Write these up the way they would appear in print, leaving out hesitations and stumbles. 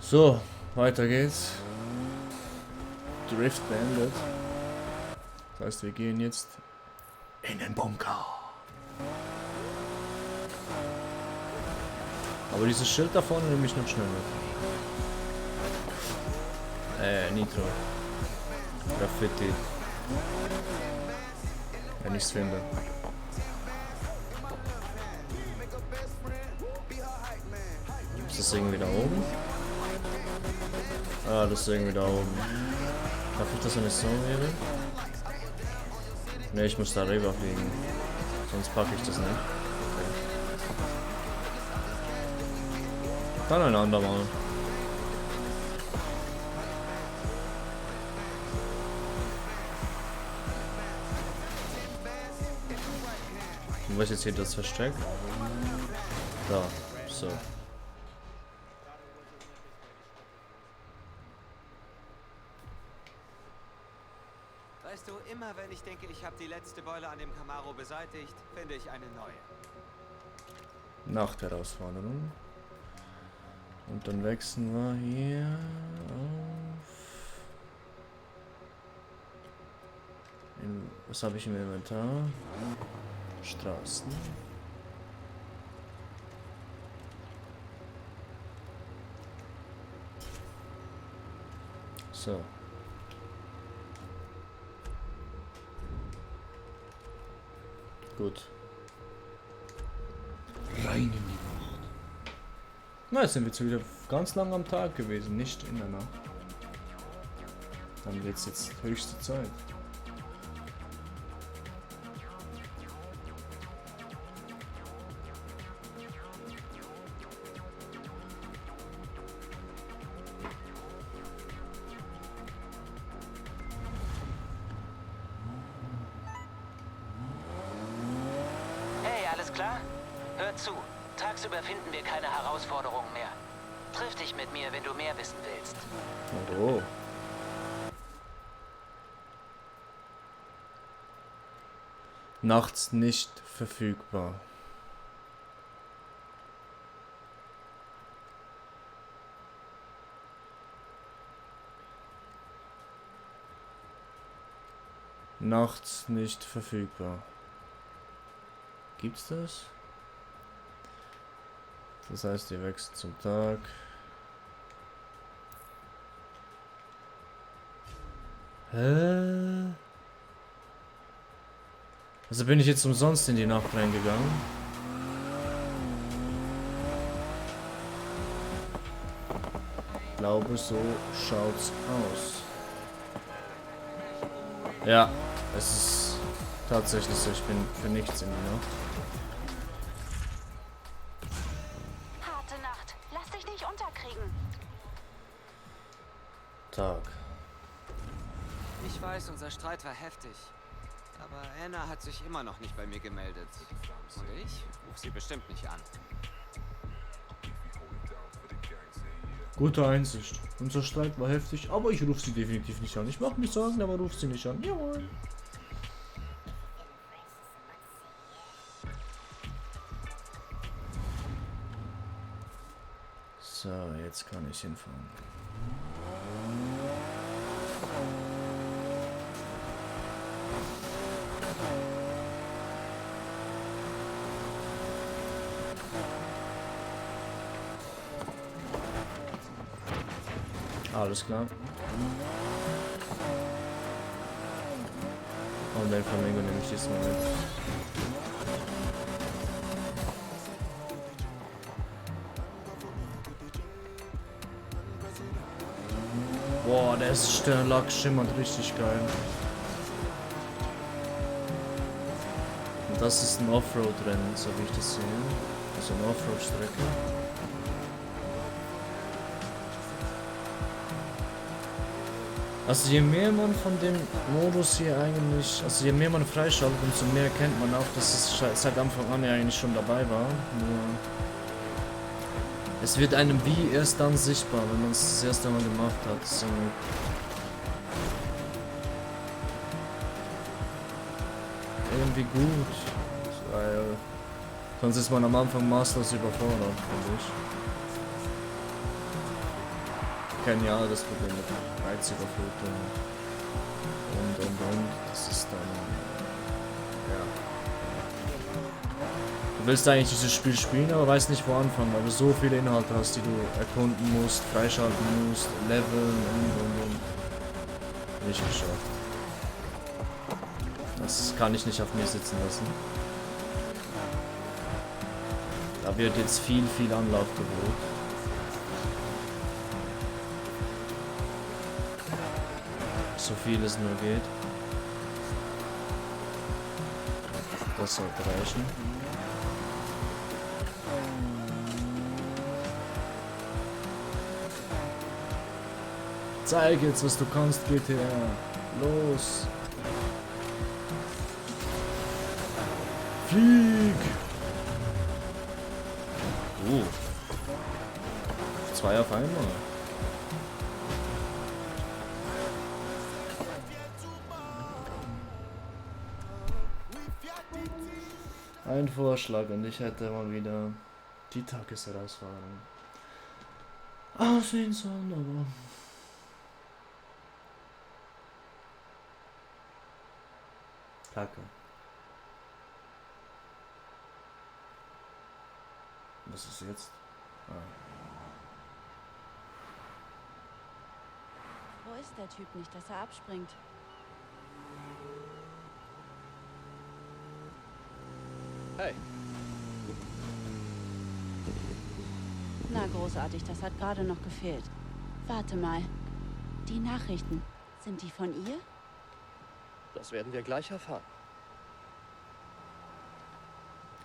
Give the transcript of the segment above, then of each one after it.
So, weiter geht's. Drift beendet. Das heißt, wir gehen jetzt in den Bunker. Aber dieses Schild da vorne nehme ich noch schnell mit. Nitro. Graffiti. Wenn ich's finde. Ist das irgendwie da oben? Ah, das ist irgendwie da oben. Darf ich das nicht so nehmen? Ne, ich muss da rüber fliegen. Sonst packe ich das nicht. Okay. Dann ein andermal. Und wo ist jetzt hier das Versteck? Da, so. Weißt du, immer wenn ich denke, ich habe die letzte Beule an dem Camaro beseitigt, finde ich eine neue. Nachtherausforderung. Und dann wechseln wir hier auf. Was habe ich im Inventar? Straßen. So. Gut. Rein in die Nacht. Na, jetzt sind wir jetzt wieder ganz lang am Tag gewesen, nicht in der Nacht. Dann wird es jetzt höchste Zeit. Alles klar? Hör zu. Tagsüber finden wir keine Herausforderungen mehr. Triff dich mit mir, wenn du mehr wissen willst. Oh. Nachts nicht verfügbar. Nachts nicht verfügbar. Gibt's das? Das heißt, ihr wechselt zum Tag. Hä? Also bin ich jetzt umsonst in die Nacht reingegangen? Ich glaube, so schaut's aus. Ja, es ist tatsächlich so, ich bin für nichts in die Nacht. Tag. Ich weiß, unser Streit war heftig. Aber Anna hat sich immer noch nicht bei mir gemeldet. Und ich rufe sie bestimmt nicht an. Gute Einsicht. Unser Streit war heftig, aber ich rufe sie definitiv nicht an. Ich mag mich sagen, aber ruf sie nicht an. Jawohl. So, jetzt kann ich hinfahren. Alles klar. Und den Flamingo nehme ich diesmal mit. Boah, der Sternlack schimmert richtig geil. Und das ist ein Offroad-Rennen, so wie ich das sehe. Also eine Offroad-Strecke. Also je mehr man von dem Modus hier eigentlich, also je mehr man freischaltet, umso mehr erkennt man auch, dass es seit Anfang an ja eigentlich schon dabei war. Nur es wird einem wie erst dann sichtbar, wenn man es das erste Mal gemacht hat. So. Irgendwie gut, weil sonst ist man am Anfang maßlos überfordert, finde ich. kennen ja das Problem mit Reizüberflutung und. Das ist dann, ja. Du willst eigentlich dieses Spiel spielen, aber weißt nicht wo anfangen, weil du so viele Inhalte hast, die du erkunden musst, freischalten musst, leveln und. Nicht geschafft. Das kann ich nicht auf mir sitzen lassen. Da wird jetzt viel Anlauf geboten. So viel es nur geht. Das sollte reichen. Zeig jetzt, was du kannst, GTA. Los. Flieg. Zwei auf einmal. Ein Vorschlag und ich hätte mal wieder die Tagesherausforderung aussehen sollen, aber Kacke. Was ist jetzt? Wo ist der Typ nicht, dass er abspringt? Hey. Na großartig, das hat gerade noch gefehlt. Warte mal. Die Nachrichten, sind die von ihr? Das werden wir gleich erfahren.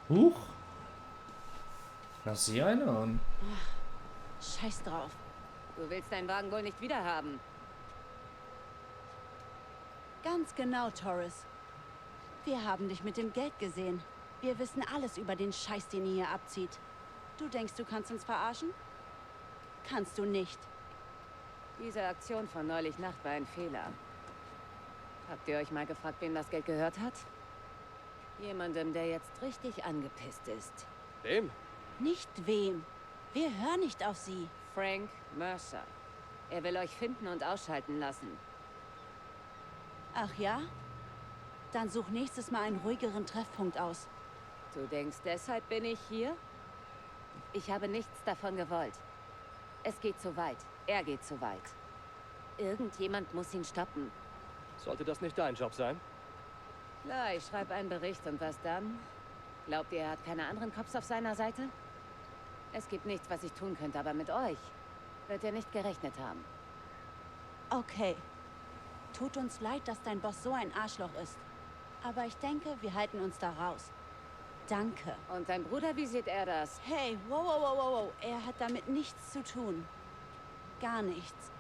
Huch. Lass sie eine an. Scheiß drauf. Du willst deinen Wagen wohl nicht wiederhaben. Ganz genau, Torres. Wir haben dich mit dem Geld gesehen. Wir wissen alles über den Scheiß, den ihr hier abzieht. Du denkst, du kannst uns verarschen? Kannst du nicht. Diese Aktion von neulich Nacht war ein Fehler. Habt ihr euch mal gefragt, wem das Geld gehört hat? Jemandem, der jetzt richtig angepisst ist. Wem? Nicht wem. Wir hören nicht auf sie. Frank Mercer. Er will euch finden und ausschalten lassen. Ach ja? Dann such nächstes Mal einen ruhigeren Treffpunkt aus. Du denkst, deshalb bin ich hier? Ich habe nichts davon gewollt. Es geht zu weit. Er geht zu weit. Irgendjemand muss ihn stoppen. Sollte das nicht dein Job sein? Klar, ich schreibe einen Bericht und was dann? Glaubt ihr, er hat keine anderen Cops auf seiner Seite? Es gibt nichts, was ich tun könnte, aber mit euch wird er nicht gerechnet haben. Okay. Tut uns leid, dass dein Boss so ein Arschloch ist. Aber ich denke, wir halten uns da raus. Danke. Und dein Bruder, wie sieht er das? Hey, wow. Er hat damit nichts zu tun. Gar nichts.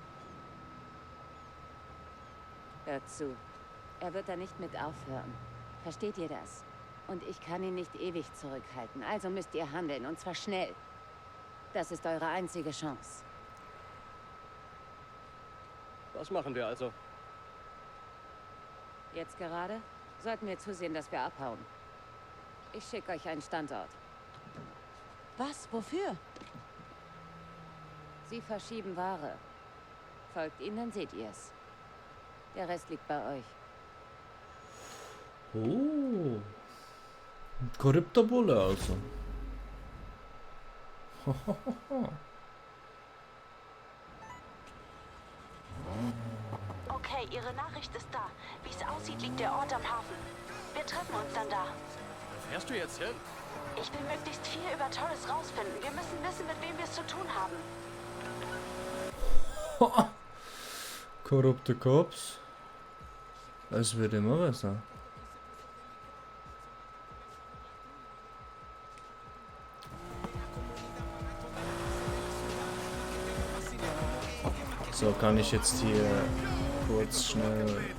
Hört zu. Er wird da nicht mit aufhören. Versteht ihr das? Und ich kann ihn nicht ewig zurückhalten. Also müsst ihr handeln, und zwar schnell. Das ist eure einzige Chance. Was machen wir also? Jetzt gerade sollten wir zusehen, dass wir abhauen. Ich schicke euch einen Standort. Was? Wofür? Sie verschieben Ware. Folgt ihnen, dann seht ihr es. Der Rest liegt bei euch. Oh. Ein korrupter Bulle also. Okay, Ihre Nachricht ist da. Wie es aussieht, liegt der Ort am Hafen. Wir treffen uns dann da. Wo fährst du jetzt hin? Ich will möglichst viel über Torres rausfinden. Wir müssen wissen, mit wem wir es zu tun haben. Korrupte Cops. Es wird immer besser. So, kann ich jetzt hier kurz schnell...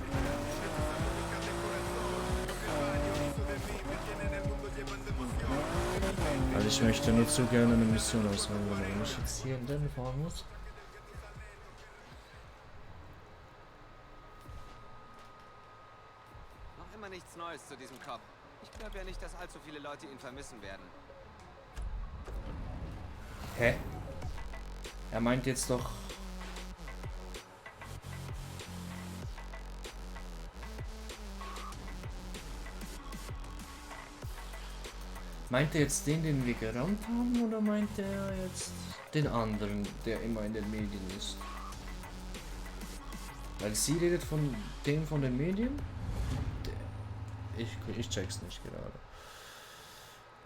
Weil ich möchte nur zu gerne eine Mission auswählen, wenn ich jetzt hier in den fahren muss. Noch immer nichts Neues zu diesem Cop. Ich glaube ja nicht, dass allzu viele Leute ihn vermissen werden. Hä? Er meint jetzt doch Meint er jetzt den wir gerammt haben, oder meint er jetzt den anderen, der immer in den Medien ist? Weil sie redet von dem von den Medien. Ich check's nicht gerade.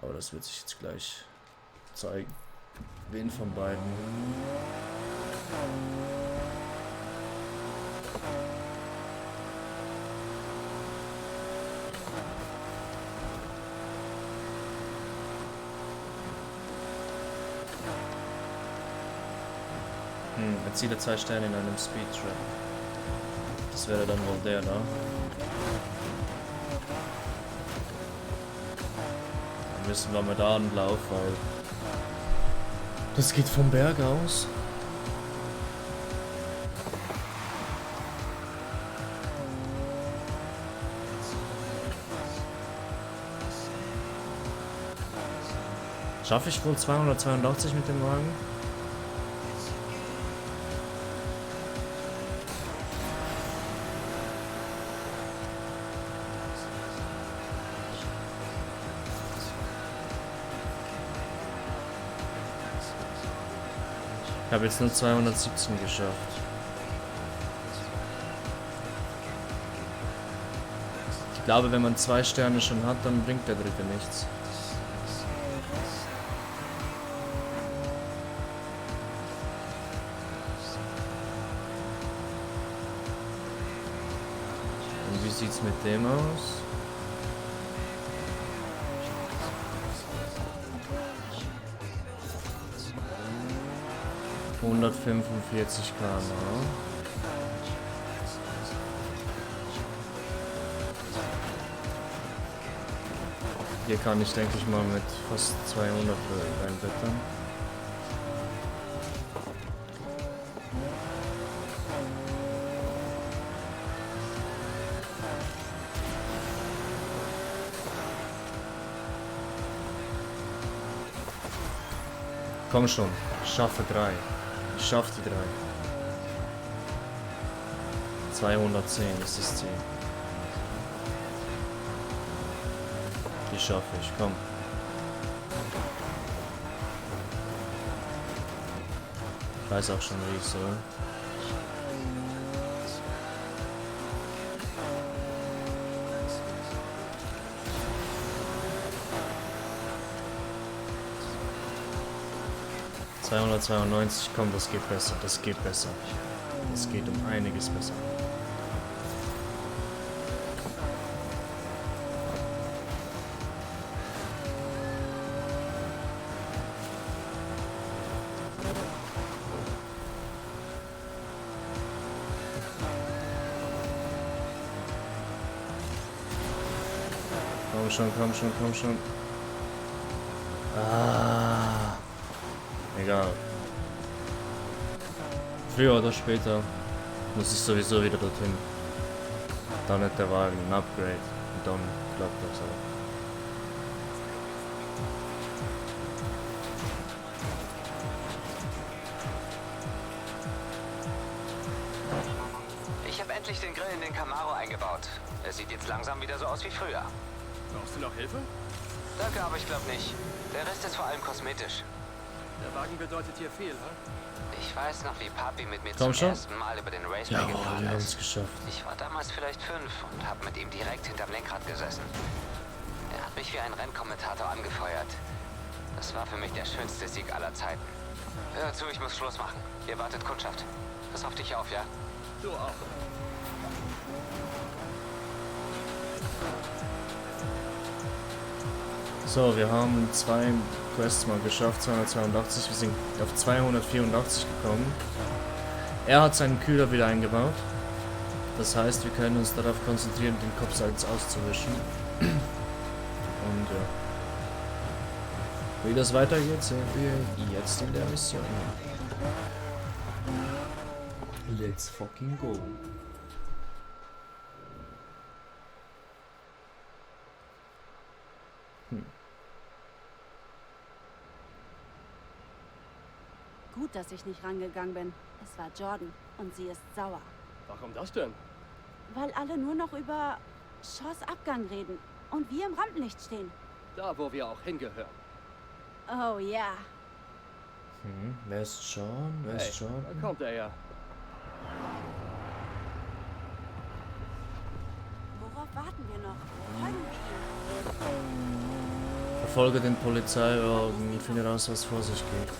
Aber das wird sich jetzt gleich zeigen. Wen von beiden? Erziele 2 Sterne in einem Speedtrap. Das wäre dann wohl der da. Dann müssen wir mal da anlaufen, weil das geht vom Berg aus. Schaffe ich wohl 282 mit dem Wagen? Ich habe jetzt nur 217 geschafft. Ich glaube, wenn man 2 Sterne schon hat, dann bringt der dritte nichts. Und wie sieht's mit dem aus? ...145 km/h. Hier kann ich, denke ich mal, mit fast 200 reinblättern. Komm schon, ich schaffe 3. Ich schaffe die 3. 210 ist das Ziel. Die schaffe ich, komm. Ich weiß auch schon, wie ich soll. ...292, komm, das geht besser, das geht besser. Das geht um einiges besser. Komm schon, komm schon, komm schon. Ah. Egal. Früher oder später muss ich sowieso wieder dorthin. Dann hat der Wagen ein Upgrade und dann klappt das auch. Ich habe endlich den Grill in den Camaro eingebaut. Es sieht jetzt langsam wieder so aus wie früher. Brauchst du noch Hilfe? Danke, aber ich glaube nicht. Der Rest ist vor allem kosmetisch. Der Wagen bedeutet hier viel, ha? Ich weiß noch, wie Papi mit mir Komm zum schon. ersten Mal über den Raceway Jawohl, gefahren wir haben ist. es geschafft. Ich war damals vielleicht 5 und habe mit ihm direkt hinterm Lenkrad gesessen. Er hat mich wie ein Rennkommentator angefeuert. Das war für mich der schönste Sieg aller Zeiten. Hör zu, ich muss Schluss machen. Hier wartet Kundschaft. Pass auf dich auf, ja? Du auch. So, wir haben 2 Quests mal geschafft, 282, wir sind auf 284 gekommen. Er hat seinen Kühler wieder eingebaut. Das heißt, wir können uns darauf konzentrieren, den Kopfsalz auszuwischen. Und ja. Wie das weitergeht, sehen wir jetzt in der Mission. Let's fucking go. Gut, dass ich nicht rangegangen bin. Es war Jordan und sie ist sauer. Warum das denn? Weil alle nur noch über Shaws Abgang reden und wir im Rampenlicht stehen. Da, wo wir auch hingehören. Oh ja. Wer ist John? Wer Hey, ist John? da kommt er ja. Worauf warten wir noch? Folgen wir ihm. Verfolge den Polizeiwagen. Ich finde raus, was vor sich geht. Wir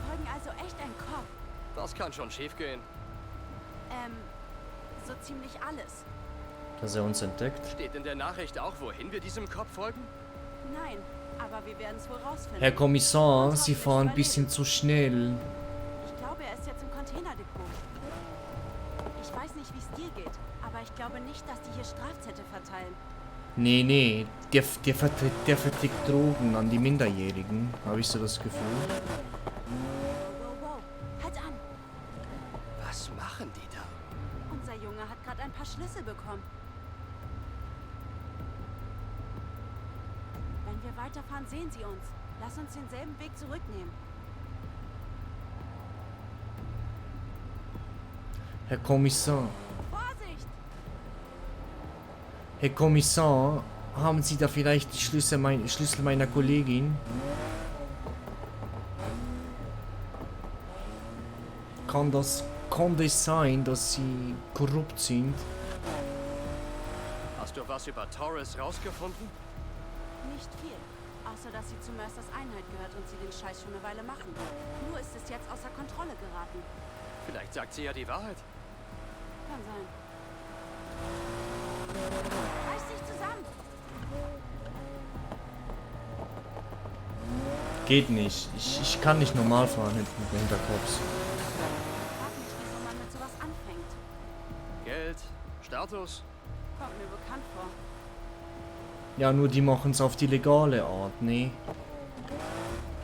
verfolgen also echt einen Cop. Das kann schon schief gehen. So ziemlich alles. Dass er uns entdeckt. Steht in der Nachricht auch, wohin wir diesem Kopf folgen? Nein, aber wir werden es wohl rausfinden. Herr Kommissar, Sie fahren ein bisschen zu schnell. Ich glaube, er ist jetzt im Containerdepot. Ich weiß nicht, wie es dir geht, aber ich glaube nicht, dass die hier Strafzettel verteilen. Nee, der vertickt Drogen an die Minderjährigen. Habe ich so das Gefühl. Wow. Halt an! Was machen die da? Unser Junge hat gerade ein paar Schlüssel bekommen. Wenn wir weiterfahren, sehen sie uns. Lass uns denselben Weg zurücknehmen. Herr Kommissar. Vorsicht! Herr Kommissar, haben Sie da vielleicht die Schlüssel meiner Kollegin? Kann das sein, dass Sie korrupt sind? Hast du was über Torres rausgefunden? Nicht viel. Außer, dass sie zu Mercers Einheit gehört und sie den Scheiß schon eine Weile machen. Nur ist es jetzt außer Kontrolle geraten. Vielleicht sagt sie ja die Wahrheit. Kann sein. Reiß dich zusammen! Geht nicht. Ich kann nicht normal fahren hinter Cops. Frag mich, wieso man mit sowas anfängt. Geld, Status. Kommt mir bekannt vor. Ja, nur die machen es auf die legale Art, ne?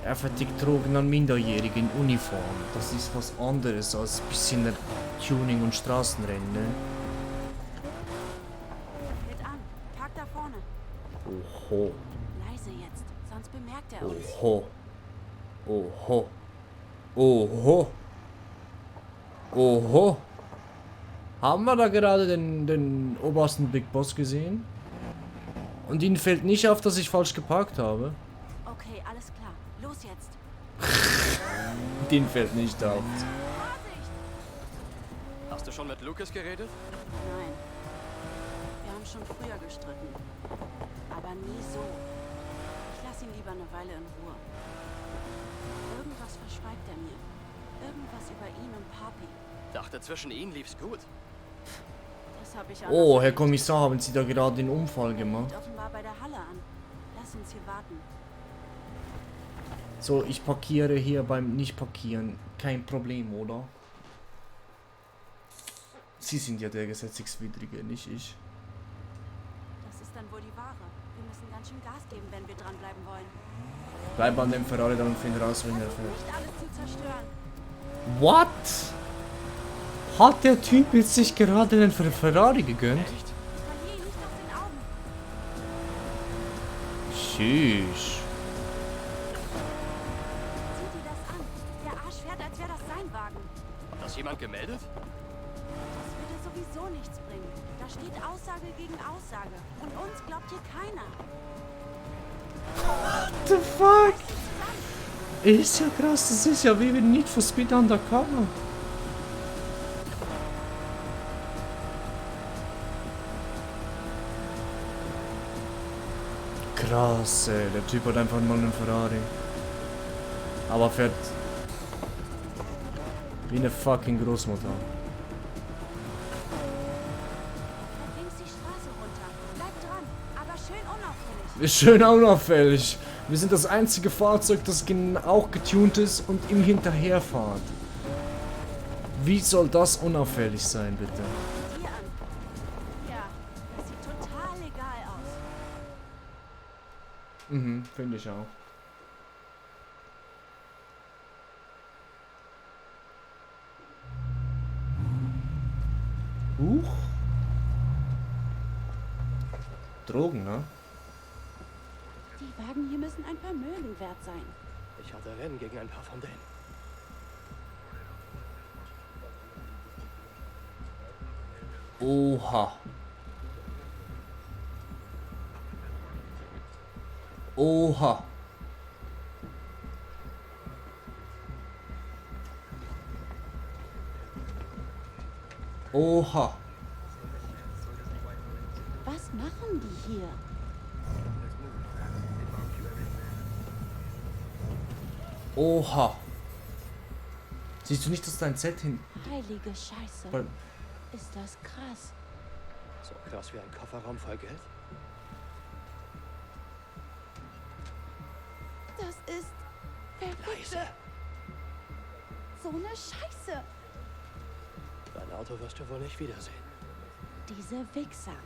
Er vertickt Drogen an Minderjährige in Uniform. Das ist was anderes als ein bisschen Tuning und Straßenrennen, ne? Hält an. Park da vorne. Oho. Leise jetzt, sonst bemerkt er uns. Oho. Oho. Oho. Oho. Haben wir da gerade den obersten Big Boss gesehen? Und Ihnen fällt nicht auf, dass ich falsch geparkt habe? Okay, alles klar. Los jetzt. Den fällt nicht auf. Vorsicht! Hast du schon mit Lucas geredet? Nein. Wir haben schon früher gestritten. Aber nie so. Ich lasse ihn lieber eine Weile in Ruhe. Irgendwas verschweigt er mir. Irgendwas über ihn und Papi. Dachte, zwischen ihnen lief's gut. Das habe ich Oh, anders Herr erlebt. Kommissar, haben Sie da gerade den Unfall gemacht? Liegt offenbar bei der Halle an. Lass uns hier warten. So, ich parkiere hier beim Nicht-Parkieren. Kein Problem, oder? Sie sind ja der Gesetzeswidrige, nicht ich. Das ist dann wohl die Ware. Wir müssen ganz schön Gas geben, wenn wir dranbleiben wollen. Bleib an dem Ferrari dran und find raus, wenn er Versuch fährt. nicht alles zu zerstören. What? Hat der Typ jetzt sich gerade den Ferrari gegönnt? Echt? Verlier ihn nicht aus den Augen. Tschüss. Sieh dir das an. Der Arsch fährt, als wäre das sein Wagen. Hat das jemand gemeldet? Das würde sowieso nichts bringen. Da steht Aussage gegen Aussage. Und uns glaubt hier keiner. What the fuck? Ist ja krass, das ist ja wie Need for Speed Undercover. Krass, ey. Der Typ hat einfach mal einen Ferrari. Aber fährt wie eine fucking Großmutter. Fährt links die Straße runter. Bleib dran. Aber schön unauffällig. Ist schön unauffällig. Wir sind das einzige Fahrzeug, das auch getunt ist und ihm hinterherfahrt. Wie soll das unauffällig sein, bitte? Sieh dir an. Ja, das sieht total legal aus. Mhm, finde ich auch. Huch. Drogen, ne? Die Wagen hier müssen ein Vermögen wert sein. Ich hatte Rennen gegen ein paar von denen. Oha. Oha. Oha. Was machen die hier? Oha. Siehst du nicht, dass dein Z hin... Heilige Scheiße. Weil- Ist das krass. So krass wie ein Kofferraum voll Geld? Das ist Leise. so eine Scheiße. Dein Auto wirst du wohl nicht wiedersehen. Diese Wichser.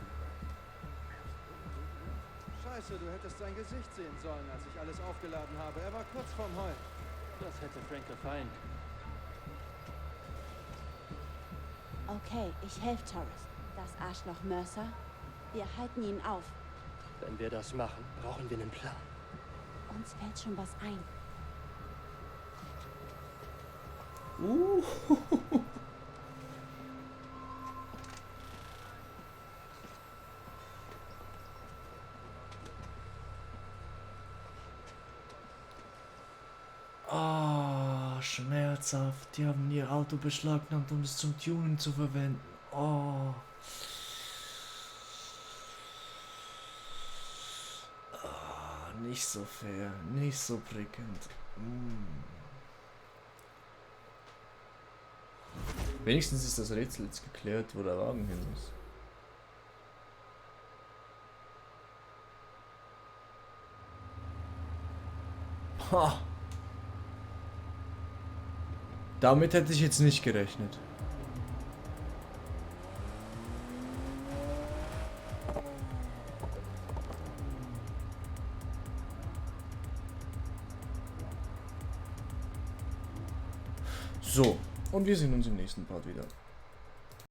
Scheiße, du hättest sein Gesicht sehen sollen, als ich alles aufgeladen habe. Er war kurz vorm Heulen. Das hätte Frank gefallen. Okay, ich helfe Torres. Das Arschloch Mercer. Wir halten ihn auf. Wenn wir das machen, brauchen wir einen Plan. Uns fällt schon was ein. Oh, schmerzhaft. Die haben ihr Auto beschlagnahmt, um es zum Tunen zu verwenden. Oh. Ah, nicht so fair, nicht so prickelnd. Wenigstens ist das Rätsel jetzt geklärt, wo der Wagen hin muss. Ha! Damit hätte ich jetzt nicht gerechnet. So, und wir sehen uns im nächsten Part wieder.